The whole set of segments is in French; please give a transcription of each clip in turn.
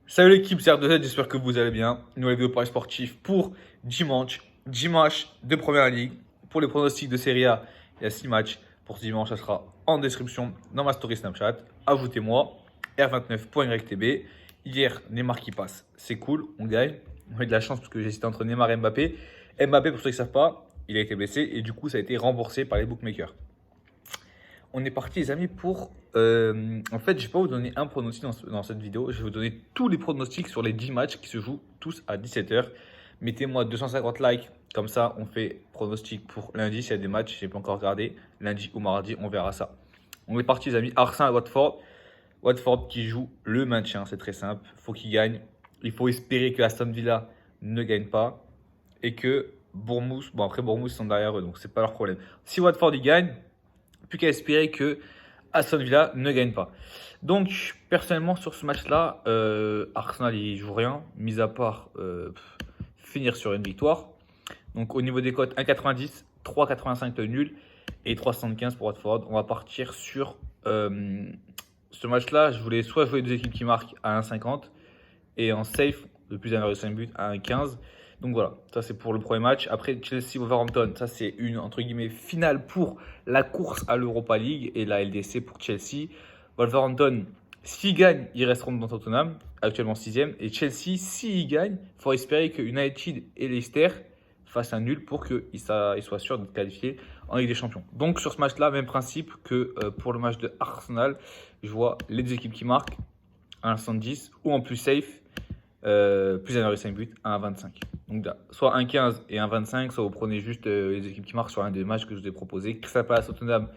Salut l'équipe, c'est R2Z, j'espère que vous allez bien. Une nouvelle vidéo Paris sportif pour dimanche. Dimanche de Première Ligue. Pour les pronostics de Serie A, il y a 6 matchs. Pour ce dimanche, ça sera en description dans ma story Snapchat. Ajoutez-moi R29.YTB. Hier, Neymar qui passe, c'est cool, on gagne. On a de la chance parce que j'ai hésité entre Neymar et Mbappé. Mbappé, pour ceux qui ne savent pas, il a été blessé et du coup, ça a été remboursé par les bookmakers. On est parti, les amis, pour. En fait, je ne vais pas vous donner un pronostic dans cette vidéo. Je vais vous donner tous les pronostics sur les 10 matchs qui se jouent tous à 17h. Mettez-moi 250 likes. Comme ça, on fait pronostic pour lundi. S'il y a des matchs, je n'ai pas encore regardé. Lundi ou mardi, on verra ça. On est parti, les amis. Arsenal à Watford. Watford qui joue le maintien. C'est très simple. Il faut qu'il gagne. Il faut espérer que Aston Villa ne gagne pas. Et que Bournemouth. Bon, après, Bournemouth sont derrière eux. Donc, c'est pas leur problème. Si Watford y gagne, plus qu'à espérer que Aston Villa ne gagne pas. Donc, personnellement, sur ce match-là, Arsenal, il joue rien, mis à part finir sur une victoire. Donc, au niveau des cotes, 1,90, 3,85 le nul et 3,75 pour Watford. On va partir sur ce match-là. Je voulais soit jouer deux équipes qui marquent à 1,50 et en safe, de plus d'1,5 but à 1,15. Donc voilà, ça c'est pour le premier match. Après, Chelsea-Wolverhampton, ça c'est une entre guillemets finale pour la course à l'Europa League et la LDC pour Chelsea. Wolverhampton, s'ils gagnent, ils resteront dans Tottenham, actuellement 6e. Et Chelsea, s'ils gagnent, il faut espérer que United et Leicester fassent un nul pour qu'ils soient sûrs d'être qualifiés en Ligue des Champions. Donc sur ce match-là, même principe que pour le match de Arsenal, je vois les deux équipes qui marquent à 1,70 ou en plus safe. Plus 1,5 but à 1,25. Donc soit 1,15 et 1,25, soit vous prenez juste les équipes qui marquent sur un des matchs que je vous ai proposé. Crystal Palace, Tottenham,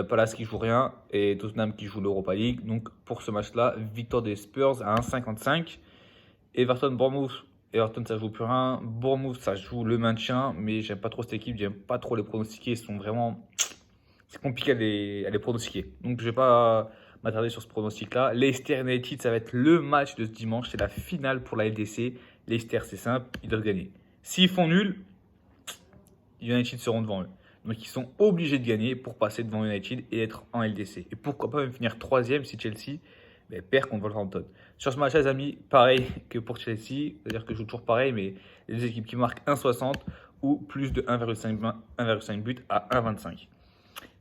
Palace qui joue rien et Tottenham qui joue l'Europa League. Donc pour ce match-là, victoire des Spurs à 1,55. Everton, Bournemouth. Everton ça joue plus rien. Bournemouth ça joue le maintien, mais j'aime pas trop cette équipe, j'aime pas trop les pronostiquer. Ils sont vraiment. C'est compliqué à les pronostiquer. Donc je vais pas m'attarder sur ce pronostic-là. Leicester United, ça va être le match de ce dimanche. C'est la finale pour la LDC. Leicester, c'est simple, ils doivent gagner. S'ils font nul, United seront devant eux. Donc ils sont obligés de gagner pour passer devant United et être en LDC. Et pourquoi pas même finir troisième si Chelsea perd contre Wolverhampton. Sur ce match-là, les amis, pareil que pour Chelsea. C'est-à-dire que je joue toujours pareil, mais les deux équipes qui marquent 1,60 ou plus de 1,5 but à 1,25.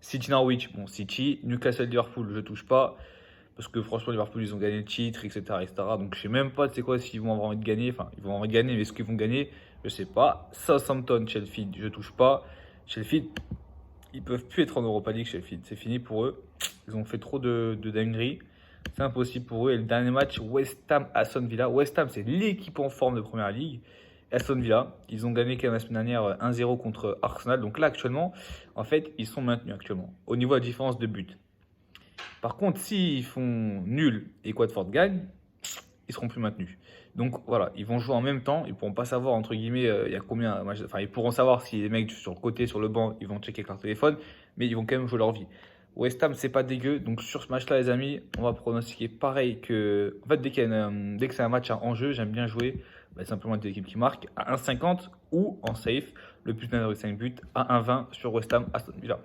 City Norwich, bon City, Newcastle Liverpool, je touche pas parce que franchement Liverpool ils ont gagné le titre, etc., etc. Donc je sais même pas c'est quoi s'ils vont avoir envie de gagner. Enfin ils vont avoir envie de gagner, mais est-ce qu'ils vont gagner? Je sais pas. Southampton, Sheffield, je touche pas. Sheffield, ils peuvent plus être en Europa League. Sheffield, c'est fini pour eux. Ils ont fait trop de dingueries. C'est impossible pour eux. Et le dernier match, West Ham, Aston Villa. West Ham, c'est l'équipe en forme de Première Ligue. Aston Villa, ils ont gagné quand même la semaine dernière 1-0 contre Arsenal. Donc là, actuellement, en fait, ils sont maintenus actuellement au niveau de la différence de but. Par contre, s'ils font nul et que Watford gagne, ils seront plus maintenus. Donc voilà, ils vont jouer en même temps. Ils pourront pas savoir, entre guillemets, il y a combien. Enfin, ils pourront savoir si les mecs sur le côté, sur le banc, ils vont checker leur téléphone, mais ils vont quand même jouer leur vie. West Ham, c'est pas dégueu. Donc sur ce match-là, les amis, on va pronostiquer pareil que. En fait, dès que c'est un match en jeu, j'aime bien jouer simplement des équipes qui marquent à 1,50 ou en safe, le plus de 1,5 but à 1,20 sur West Ham Aston Villa.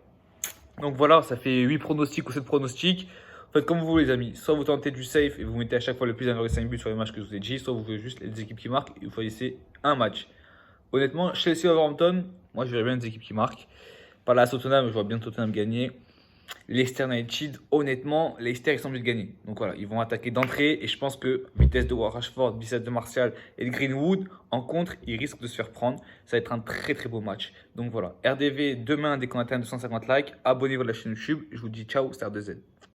Donc voilà, ça fait 8 pronostics ou 7 pronostics. Faites comme vous voulez, les amis. Soit vous tentez du safe et vous mettez à chaque fois le plus 1,5 but sur les matchs que je vous ai dit, soit vous jouez juste les équipes qui marquent et vous choisissez un match. Honnêtement, Chelsea Wolverhampton, moi je verrais bien des équipes qui marquent. Par là, Tottenham, je vois bien Tottenham gagner. Leicester United, honnêtement, Leicester ils sont obligés de gagner. Donc voilà, ils vont attaquer d'entrée et je pense que vitesse de Rashford, biceps de Martial et de Greenwood, en contre, ils risquent de se faire prendre. Ça va être un très très beau match. Donc voilà, RDV demain dès qu'on atteint 250 likes, abonnez-vous à la chaîne YouTube. Je vous dis ciao, c'est R2Z.